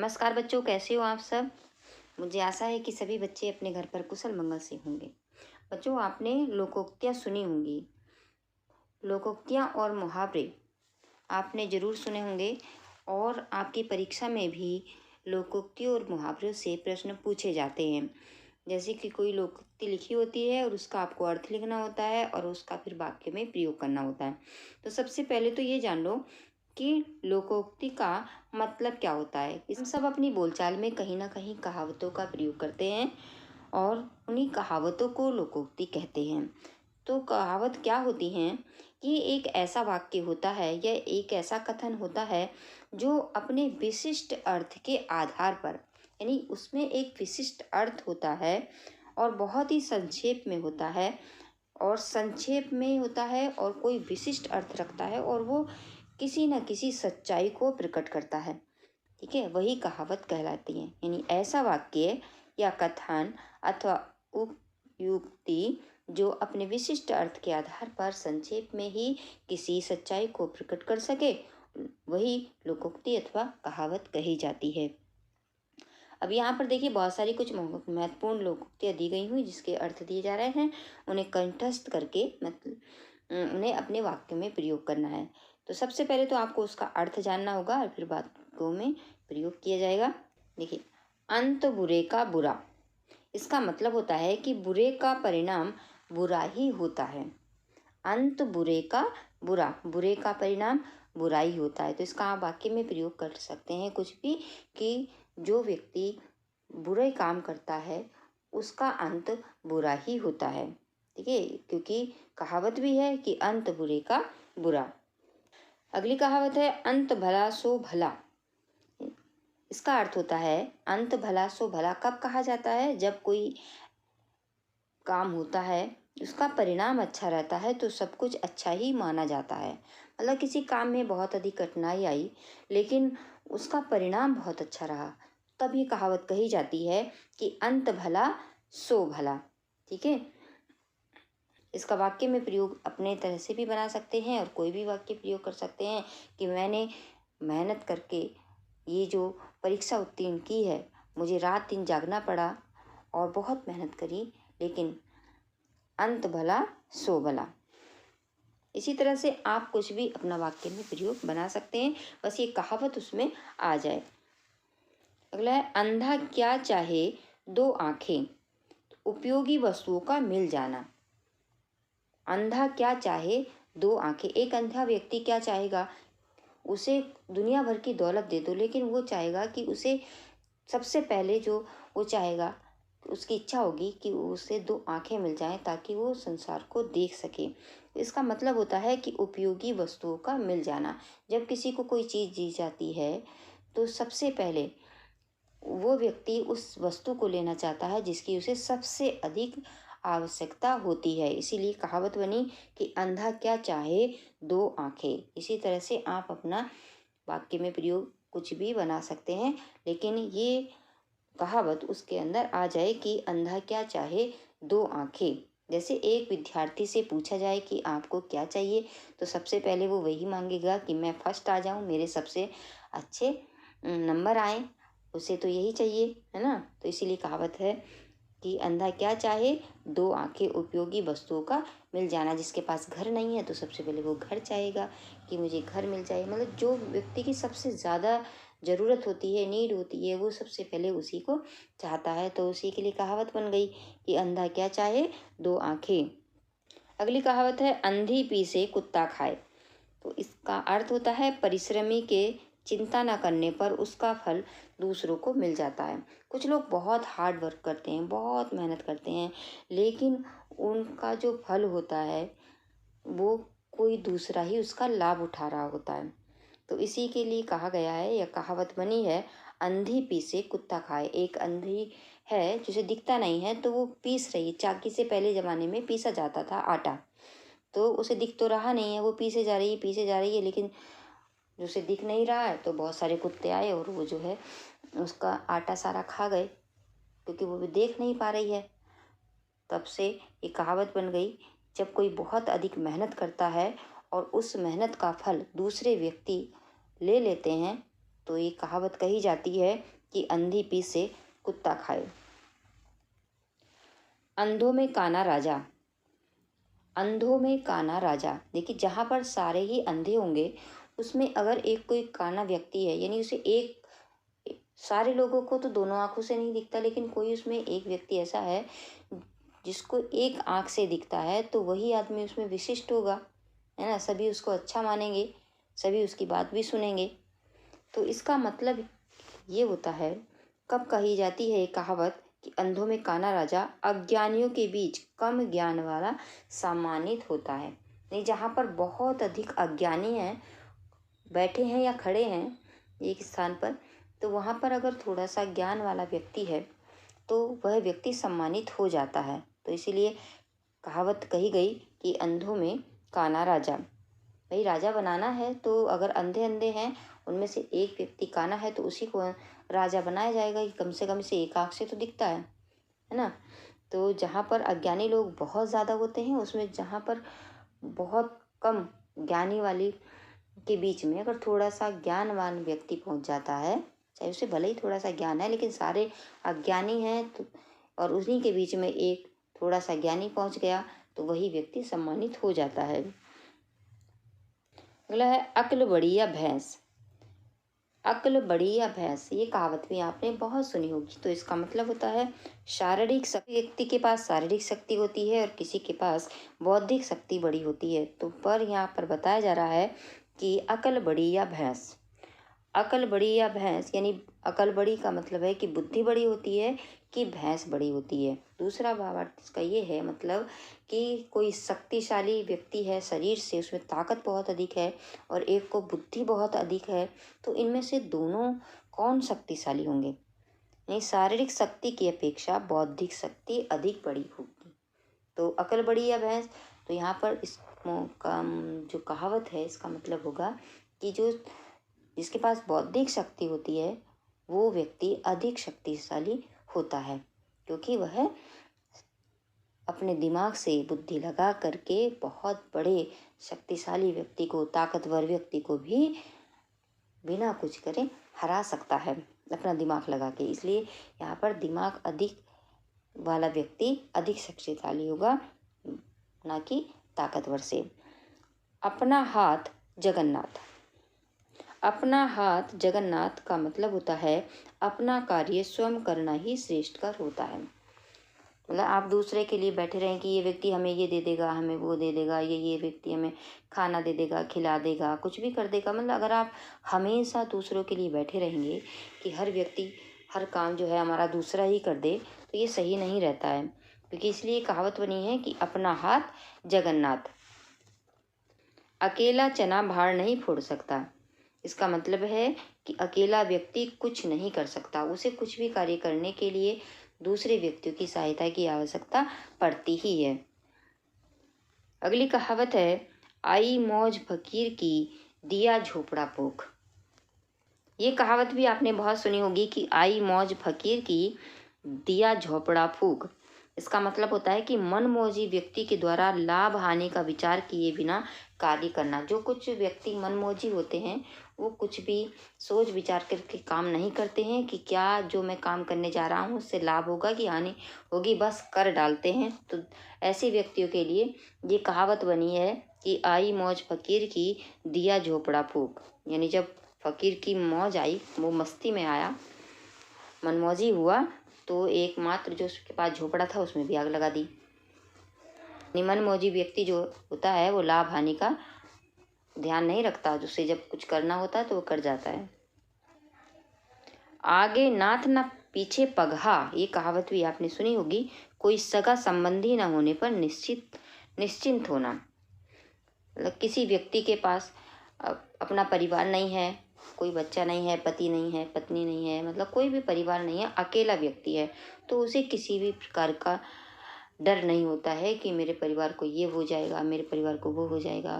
नमस्कार बच्चों, कैसे हो आप सब। मुझे आशा है कि सभी बच्चे अपने घर पर कुशल मंगल से होंगे। बच्चों, आपने लोकोक्तियाँ सुनी होंगी। लोकोक्तियाँ और मुहावरे आपने ज़रूर सुने होंगे और आपकी परीक्षा में भी लोकोक्तियों और मुहावरों से प्रश्न पूछे जाते हैं। जैसे कि कोई लोकोक्ति लिखी होती है और उसका आपको अर्थ लिखना होता है और उसका फिर वाक्य में प्रयोग करना होता है। तो सबसे पहले तो ये जान लो कि लोकोक्ति का मतलब क्या होता है। हम सब अपनी बोलचाल में कहीं ना कहीं कहावतों का प्रयोग करते हैं और उन्हीं कहावतों को लोकोक्ति कहते हैं। तो कहावत क्या होती हैं कि एक ऐसा वाक्य होता है या एक ऐसा कथन होता है जो अपने विशिष्ट अर्थ के आधार पर, यानी उसमें एक विशिष्ट अर्थ होता है और बहुत ही संक्षेप में होता है और कोई विशिष्ट अर्थ रखता है और वो किसी न किसी सच्चाई को प्रकट करता है। ठीक है, वही कहावत कहलाती है। यानी ऐसा वाक्य या कथन अथवा उपयुक्ति जो अपने विशिष्ट अर्थ के आधार पर संक्षेप में ही किसी सच्चाई को प्रकट कर सके, वही लोकोक्ति अथवा कहावत कही जाती है। अब यहाँ पर देखिए, बहुत सारी कुछ महत्वपूर्ण लोकोक्तियाँ दी गई हुई जिसके अर्थ दिए जा रहे हैं। उन्हें कंठस्थ करके मतलब उन्हें अपने वाक्य में प्रयोग करना है। तो सबसे पहले तो आपको उसका अर्थ जानना होगा और फिर वाक्यों में प्रयोग किया जाएगा। देखिए, अंत बुरे का बुरा, इसका मतलब होता है कि बुरे का परिणाम बुरा ही होता है। अंत बुरे का बुरा, बुरे का परिणाम बुरा ही होता है। तो इसका आप वाक्य में प्रयोग कर सकते हैं कुछ भी, कि जो व्यक्ति बुरे काम करता है उसका अंत बुरा ही होता है। ठीक है, क्योंकि कहावत भी है कि अंत बुरे का बुरा। अगली कहावत है अंत भला सो भला। इसका अर्थ होता है अंत भला सो भला कब कहा जाता है? जब कोई काम होता है उसका परिणाम अच्छा रहता है तो सब कुछ अच्छा ही माना जाता है। मतलब किसी काम में बहुत अधिक कठिनाई आई लेकिन उसका परिणाम बहुत अच्छा रहा, तब ये कहावत कही जाती है कि अंत भला सो भला। ठीक है, इसका वाक्य में प्रयोग अपने तरह से भी बना सकते हैं और कोई भी वाक्य प्रयोग कर सकते हैं कि मैंने मेहनत करके ये जो परीक्षा उत्तीर्ण की है, मुझे रात दिन जागना पड़ा और बहुत मेहनत करी, लेकिन अंत भला सो भला। इसी तरह से आप कुछ भी अपना वाक्य में प्रयोग बना सकते हैं, बस ये कहावत उसमें आ जाए। अगला है अंधा क्या चाहे दो आंखें, उपयोगी वस्तुओं का मिल जाना। अंधा क्या चाहे दो आंखें, एक अंधा व्यक्ति क्या चाहेगा? उसे दुनिया भर की दौलत दे दो, लेकिन वो चाहेगा कि उसे सबसे पहले जो वो चाहेगा, उसकी इच्छा होगी कि उसे दो आंखें मिल जाएं ताकि वो संसार को देख सके। इसका मतलब होता है कि उपयोगी वस्तुओं का मिल जाना। जब किसी को कोई चीज़ दी जाती है तो सबसे पहले वो व्यक्ति उस वस्तु को लेना चाहता है जिसकी उसे सबसे अधिक आवश्यकता होती है। इसीलिए कहावत बनी कि अंधा क्या चाहे दो आंखें। इसी तरह से आप अपना वाक्य में प्रयोग कुछ भी बना सकते हैं, लेकिन ये कहावत उसके अंदर आ जाए कि अंधा क्या चाहे दो आंखें। जैसे एक विद्यार्थी से पूछा जाए कि आपको क्या चाहिए, तो सबसे पहले वो वही मांगेगा कि मैं फर्स्ट आ जाऊं, मेरे सबसे अच्छे नंबर आए, उसे तो यही चाहिए, है ना। तो इसीलिए कहावत है कि अंधा क्या चाहे दो आंखें, उपयोगी वस्तुओं का मिल जाना। जिसके पास घर नहीं है तो सबसे पहले वो घर चाहेगा कि मुझे घर मिल जाए। मतलब जो व्यक्ति की सबसे ज़्यादा ज़रूरत होती है, नीड होती है, वो सबसे पहले उसी को चाहता है। तो उसी के लिए कहावत बन गई कि अंधा क्या चाहे दो आंखें। अगली कहावत है अंधी पी से कुत्ता खाए। तो इसका अर्थ होता है परिश्रमी के चिंता न करने पर उसका फल दूसरों को मिल जाता है। कुछ लोग बहुत हार्ड वर्क करते हैं, बहुत मेहनत करते हैं, लेकिन उनका जो फल होता है वो कोई दूसरा ही उसका लाभ उठा रहा होता है। तो इसी के लिए कहा गया है, यह कहावत बनी है अंधी पीसे कुत्ता खाए। एक अंधी है जिसे दिखता नहीं है तो वो पीस रही है। चाकी से पहले ज़माने में पीसा जाता था आटा, तो उसे दिख तो रहा नहीं है, वो पीसे जा रही है, लेकिन जो उसे दिख नहीं रहा है। तो बहुत सारे कुत्ते आए और वो जो है उसका आटा सारा खा गए, क्योंकि वो भी देख नहीं पा रही है। तब से ये कहावत बन गई, जब कोई बहुत अधिक मेहनत करता है और उस मेहनत का फल दूसरे व्यक्ति ले लेते हैं तो ये कहावत कही जाती है कि अंधी पीसे कुत्ता खाए। अंधों में काना राजा। अंधों में काना राजा। देखिए, जहाँ पर सारे ही अंधे होंगे उसमें अगर एक कोई काना व्यक्ति है, यानी उसे एक, सारे लोगों को तो दोनों आंखों से नहीं दिखता, लेकिन कोई उसमें एक व्यक्ति ऐसा है जिसको एक आंख से दिखता है, तो वही आदमी उसमें विशिष्ट होगा, है ना। सभी उसको अच्छा मानेंगे, सभी उसकी बात भी सुनेंगे। तो इसका मतलब ये होता है, कब कही जाती है ये कहावत कि अंधों में काना राजा, अज्ञानियों के बीच कम ज्ञान वाला सम्मानित होता है। नहीं, जहाँ पर बहुत अधिक अज्ञानी हैं, बैठे हैं या खड़े हैं एक स्थान पर, तो वहाँ पर अगर थोड़ा सा ज्ञान वाला व्यक्ति है तो वह व्यक्ति सम्मानित हो जाता है। तो इसीलिए कहावत कही गई कि अंधों में काना राजा। भाई, राजा बनाना है तो अगर अंधे अंधे हैं, उनमें से एक व्यक्ति काना है, तो उसी को राजा बनाया जाएगा कि कम से कम से एक आँख से तो दिखता है ना। तो जहाँ पर अज्ञानी लोग बहुत ज़्यादा होते हैं, उसमें जहाँ पर बहुत कम ज्ञानी वाली के बीच में अगर थोड़ा सा ज्ञानवान व्यक्ति पहुंच जाता है, चाहे उसे भले ही थोड़ा सा ज्ञान है, लेकिन सारे अज्ञानी हैं, तो और उन्हीं के बीच में एक थोड़ा सा ज्ञानी पहुंच गया, तो वही व्यक्ति सम्मानित हो जाता है। अगला है अक्ल बड़ी या भैंस। अक्ल बड़ी या भैंस, ये कहावत भी आपने बहुत सुनी होगी। तो इसका मतलब होता है शारीरिक शक्ति, व्यक्ति के पास शारीरिक शक्ति होती है और किसी के पास बौद्धिक शक्ति बड़ी होती है। तो पर यहाँ पर बताया जा रहा है कि अकल बड़ी या भैंस। अकल बड़ी या भैंस, यानी अकल बड़ी का मतलब है कि बुद्धि बड़ी होती है कि भैंस बड़ी होती है। दूसरा भावार्थ इसका ये है, मतलब कि कोई शक्तिशाली व्यक्ति है, शरीर से उसमें ताकत बहुत अधिक है, और एक को बुद्धि बहुत अधिक है, तो इनमें से दोनों कौन शक्तिशाली होंगे। नहीं, शारीरिक शक्ति की अपेक्षा बौद्धिक शक्ति अधिक बड़ी होगी। तो अकल बड़ी या भैंस, तो यहाँ पर इस का जो कहावत है, इसका मतलब होगा कि जिसके पास बौद्धिक शक्ति होती है वो व्यक्ति अधिक शक्तिशाली होता है, क्योंकि वह अपने दिमाग से बुद्धि लगा करके बहुत बड़े शक्तिशाली व्यक्ति को, ताकतवर व्यक्ति को भी बिना कुछ करे हरा सकता है अपना दिमाग लगा के। इसलिए यहाँ पर दिमाग अधिक वाला व्यक्ति अधिक शक्तिशाली होगा, ना कि ताकतवर से। अपना हाथ जगन्नाथ। अपना हाथ जगन्नाथ का मतलब होता है अपना कार्य स्वयं करना ही श्रेष्ठ कर होता है। मतलब आप दूसरे के लिए बैठे रहें कि ये व्यक्ति हमें ये दे देगा, हमें वो दे देगा, ये व्यक्ति हमें खाना दे देगा, खिला देगा, कुछ भी कर देगा। मतलब अगर आप हमेशा दूसरों के लिए बैठे रहेंगे कि हर व्यक्ति हर काम जो है हमारा दूसरा ही कर दे, तो ये सही नहीं रहता है। क्योंकि इसलिए कहावत बनी है कि अपना हाथ जगन्नाथ। अकेला चना भार नहीं फोड़ सकता। इसका मतलब है कि अकेला व्यक्ति कुछ नहीं कर सकता, उसे कुछ भी कार्य करने के लिए दूसरे व्यक्तियों की सहायता की आवश्यकता पड़ती ही है। अगली कहावत है आई मौज फकीर की दिया झोपड़ा फूक। ये कहावत भी आपने बहुत सुनी होगी कि आई मौज फकीर की दिया झोपड़ा फूक। इसका मतलब होता है कि मनमौजी व्यक्ति के द्वारा लाभ हानि का विचार किए बिना कार्य करना। जो कुछ व्यक्ति मनमौजी होते हैं वो कुछ भी सोच विचार करके काम नहीं करते हैं कि क्या जो मैं काम करने जा रहा हूँ उससे लाभ होगा कि हानि होगी, बस कर डालते हैं। तो ऐसे व्यक्तियों के लिए ये कहावत बनी है कि आई मौज फकीर की दिया झोपड़ा फूक। यानी जब फकीर की मौज आई, वो मस्ती में आया, मनमौजी हुआ, तो एकमात्र जो उसके पास झोपड़ा था उसमें भी आग लगा दी। मनमौजी व्यक्ति जो होता है वो लाभ हानि का ध्यान नहीं रखता, जिससे जब कुछ करना होता है तो वो कर जाता है। आगे नाथ न पीछे पगहा, ये कहावत भी आपने सुनी होगी। कोई सगा संबंधी न होने पर निश्चिंत होना। मतलब किसी व्यक्ति के पास अपना परिवार नहीं है, कोई बच्चा नहीं है, पति नहीं है, पत्नी नहीं है, मतलब कोई भी परिवार नहीं है, अकेला व्यक्ति है, तो उसे किसी भी प्रकार का डर नहीं होता है कि मेरे परिवार को ये हो जाएगा, मेरे परिवार को वो हो जाएगा।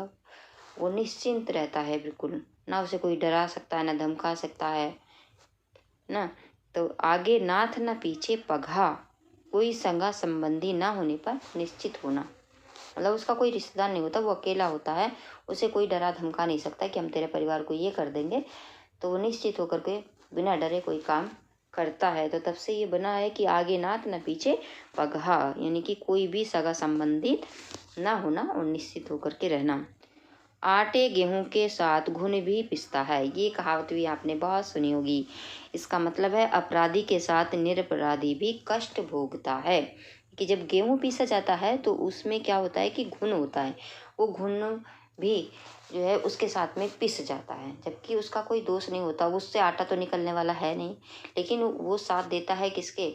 वो निश्चिंत रहता है बिल्कुल, ना उसे कोई डरा सकता है, ना धमका सकता है ना। तो आगे नाथ न पीछे पगहा, कोई संगा संबंधी ना होने पर निश्चित होना। मतलब उसका कोई रिश्तेदार नहीं होता, वो अकेला होता है, उसे कोई डरा धमका नहीं सकता कि हम तेरे परिवार को ये कर देंगे, तो वो निश्चित होकर के बिना डरे कोई काम करता है। तो तब से ये बना है कि आगे नाक न पीछे पगहा, यानी कि कोई भी सगा संबंधित ना होना और निश्चित होकर के रहना। आटे गेहूं के साथ घुन भी पिसता है, ये कहावत भी आपने बहुत सुनी होगी। इसका मतलब है अपराधी के साथ निरपराधी भी कष्ट भोगता है। कि जब गेहूं पीसा जाता है तो उसमें क्या होता है कि घुन होता है, वो घुन भी जो है उसके साथ में पिस जाता है, जबकि उसका कोई दोष नहीं होता, उससे आटा तो निकलने वाला है नहीं, लेकिन वो साथ देता है किसके,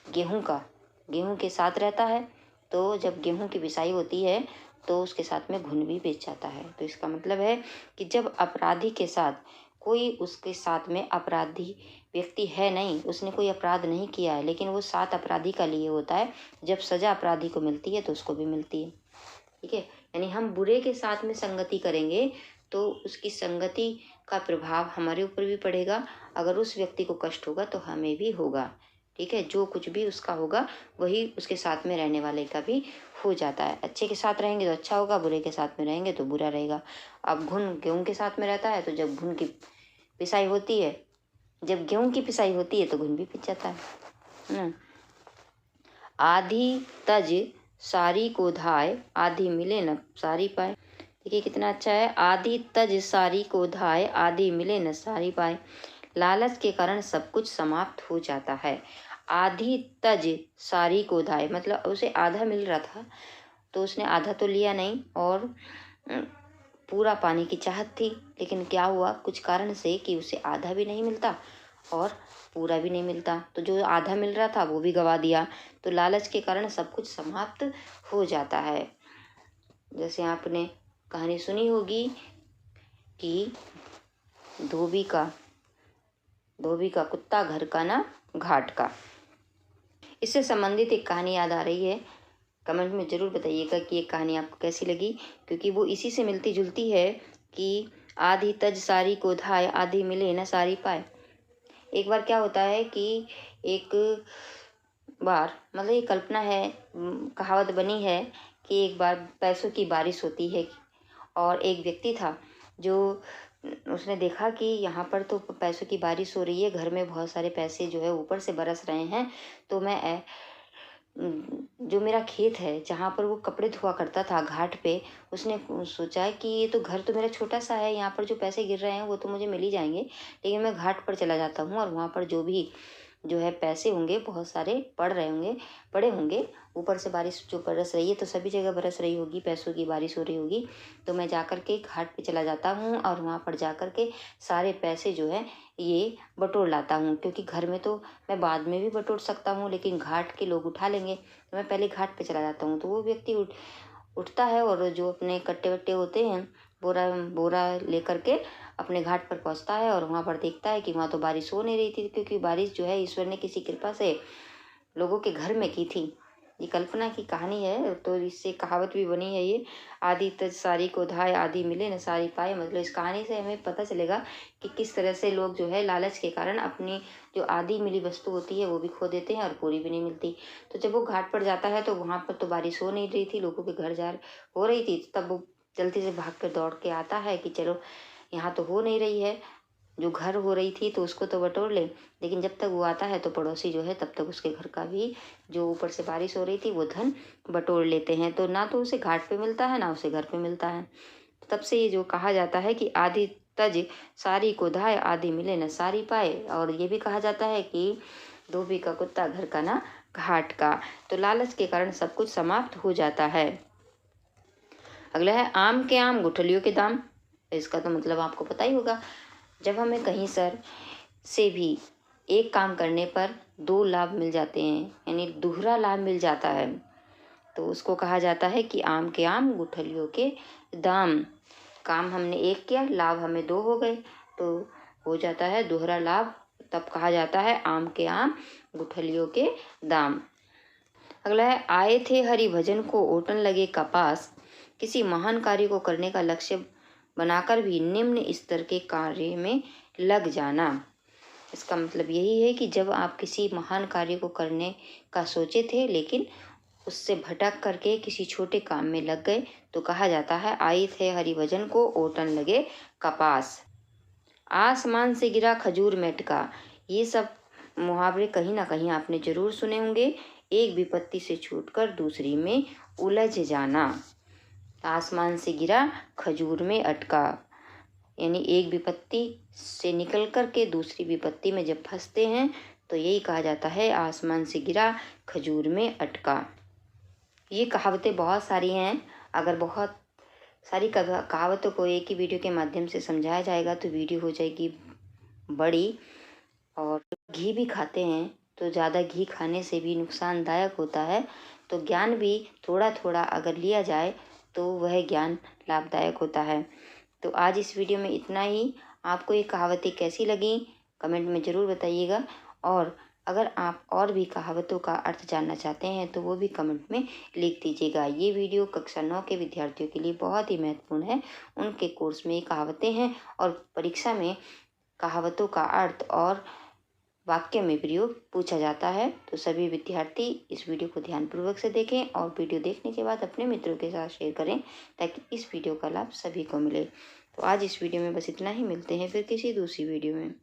गेहूं का, गेहूं के साथ रहता है। तो जब गेहूं की पिसाई होती है तो उसके साथ में घुन भी पिस जाता है। तो इसका मतलब है कि जब अपराधी के साथ कोई, उसके साथ में अपराधी व्यक्ति है नहीं, उसने कोई अपराध नहीं किया है, लेकिन वो साथ अपराधी का लिए होता है, जब सजा अपराधी को मिलती है तो उसको भी मिलती है। ठीक है, यानी हम बुरे के साथ में संगति करेंगे तो उसकी संगति का प्रभाव हमारे ऊपर भी पड़ेगा, अगर उस व्यक्ति को कष्ट होगा तो हमें भी होगा। ठीक है, जो कुछ भी उसका होगा वही उसके साथ में रहने वाले का भी हो जाता है। अच्छे के साथ रहेंगे तो अच्छा होगा, बुरे के साथ में रहेंगे तो बुरा रहेगा। अब घुन गेहूं के साथ में रहता है, तो जब घुन की पिसाई होती है, जब गेहूं की पिसाई होती है तो घुन भी पिस जाता है ना। आधी तज सारी को धाय, आधी मिले न सारी पाए। देखिए कितना अच्छा है, आधी तज सारी को धाय, आधी मिले न सारी पाए। लालच के कारण सब कुछ समाप्त हो जाता है। आधी तज सारी को धाय, मतलब उसे आधा मिल रहा था तो उसने आधा तो लिया नहीं, और पूरा पाने की चाहत थी, लेकिन क्या हुआ कुछ कारण से कि उसे आधा भी नहीं मिलता और पूरा भी नहीं मिलता, तो जो आधा मिल रहा था वो भी गवा दिया। तो लालच के कारण सब कुछ समाप्त हो जाता है। जैसे आपने कहानी सुनी होगी कि धोबी का कुत्ता घर का ना घाट का। इससे संबंधित एक कहानी याद आ रही है, कमेंट में ज़रूर बताइएगा कि ये कहानी आपको कैसी लगी, क्योंकि वो इसी से मिलती जुलती है कि आधी तज सारी को धाय, आधी मिले न सारी पाए। एक बार क्या होता है कि एक बार, मतलब ये कल्पना है, कहावत बनी है कि एक बार पैसों की बारिश होती है और एक व्यक्ति था जो, उसने देखा कि यहाँ पर तो पैसों की बारिश हो रही है, घर में बहुत सारे पैसे जो है ऊपर से बरस रहे हैं, तो मैं जो मेरा खेत है जहाँ पर वो कपड़े धोआ करता था घाट पे, उसने सोचा कि ये तो घर तो मेरा छोटा सा है, यहाँ पर जो पैसे गिर रहे हैं वो तो मुझे मिल ही जाएंगे, लेकिन मैं घाट पर चला जाता हूँ और वहाँ पर जो भी जो है पैसे होंगे बहुत सारे पड़े होंगे, ऊपर से बारिश जो बरस रही है तो सभी जगह बरस रही होगी, पैसों की बारिश हो रही होगी, तो मैं जाकर के घाट पे चला जाता हूँ और वहाँ पर जाकर के सारे पैसे जो है ये बटोर लाता हूँ, क्योंकि घर में तो मैं बाद में भी बटोर सकता हूँ, लेकिन घाट के लोग उठा लेंगे, तो मैं पहले घाट पे चला जाता हूँ। तो वो व्यक्ति उठता है और जो अपने कट्टे वट्टे होते हैं, बोरा लेकर के अपने घाट पर पहुंचता है और वहाँ पर देखता है कि वहाँ तो बारिश हो नहीं रही थी, क्योंकि बारिश जो है ईश्वर ने किसी कृपा से लोगों के घर में की थी। ये कल्पना की कहानी है, तो इससे कहावत भी बनी है ये, आधी तज सारी को धाय, आधी मिले न सारी पाए। मतलब इस कहानी से हमें पता चलेगा कि किस तरह से लोग जो है लालच के कारण अपनी जो आधी मिली वस्तु होती है वो भी खो देते हैं और पूरी भी नहीं मिलती। तो जब वो घाट पर जाता है तो वहाँ पर तो बारिश हो नहीं रही थी, लोगों के घर जार हो रही थी, तब वो जल्दी से भाग कर दौड़ के आता है कि चलो यहाँ तो हो नहीं रही है, जो घर हो रही थी तो उसको तो बटोर ले, लेकिन जब तक वो आता है तो पड़ोसी जो है तब तक उसके घर का भी जो ऊपर से बारिश हो रही थी वो धन बटोर लेते हैं। तो ना तो उसे घाट पे मिलता है ना उसे घर पे मिलता है। तब से ये जो कहा जाता है कि आधी तज सारी को धाय, आधी मिले न सारी पाए। और ये भी कहा जाता है कि धोबी का कुत्ता घर का ना घाट का। तो लालच के कारण सब कुछ समाप्त हो जाता है। अगला है आम के आम गुठलियों के दाम। इसका तो मतलब आपको पता ही होगा, जब हमें कहीं से भी एक काम करने पर 2 लाभ मिल जाते हैं, यानी दोहरा लाभ मिल जाता है, तो उसको कहा जाता है कि आम के आम गुठलियों के दाम। काम हमने एक किया, लाभ हमें 2 हो गए, तो हो जाता है दोहरा लाभ, तब कहा जाता है आम के आम गुठलियों के दाम। अगला है आए थे हरि भजन को ओटन लगे कपास। किसी महान कार्य को करने का लक्ष्य बनाकर भी निम्न स्तर के कार्य में लग जाना। इसका मतलब यही है कि जब आप किसी महान कार्य को करने का सोचे थे लेकिन उससे भटक करके किसी छोटे काम में लग गए, तो कहा जाता है आए थे हरि भजन को ओटन लगे कपास। आसमान से गिरा खजूर में अटका। ये सब मुहावरे कहीं ना कहीं आपने जरूर सुने होंगे। एक विपत्ति से छूटकर दूसरी में उलझ जाना। आसमान से गिरा खजूर में अटका, यानी एक विपत्ति से निकल कर के दूसरी विपत्ति में जब फंसते हैं तो यही कहा जाता है आसमान से गिरा खजूर में अटका। ये कहावतें बहुत सारी हैं। अगर बहुत सारी कहावतों को एक ही वीडियो के माध्यम से समझाया जाएगा तो वीडियो हो जाएगी बड़ी। और घी भी खाते हैं तो ज़्यादा घी खाने से भी नुकसानदायक होता है, तो ज्ञान भी थोड़ा थोड़ा अगर लिया जाए तो वह ज्ञान लाभदायक होता है। तो आज इस वीडियो में इतना ही। आपको ये कहावतें कैसी लगी कमेंट में ज़रूर बताइएगा, और अगर आप और भी कहावतों का अर्थ जानना चाहते हैं तो वो भी कमेंट में लिख दीजिएगा। ये वीडियो कक्षा 9 के विद्यार्थियों के लिए बहुत ही महत्वपूर्ण है। उनके कोर्स में ये कहावतें हैं और परीक्षा में कहावतों का अर्थ और वाक्य में प्रयोग पूछा जाता है। तो सभी विद्यार्थी इस वीडियो को ध्यानपूर्वक से देखें और वीडियो देखने के बाद अपने मित्रों के साथ शेयर करें ताकि इस वीडियो का लाभ सभी को मिले। तो आज इस वीडियो में बस इतना ही। मिलते हैं फिर किसी दूसरी वीडियो में।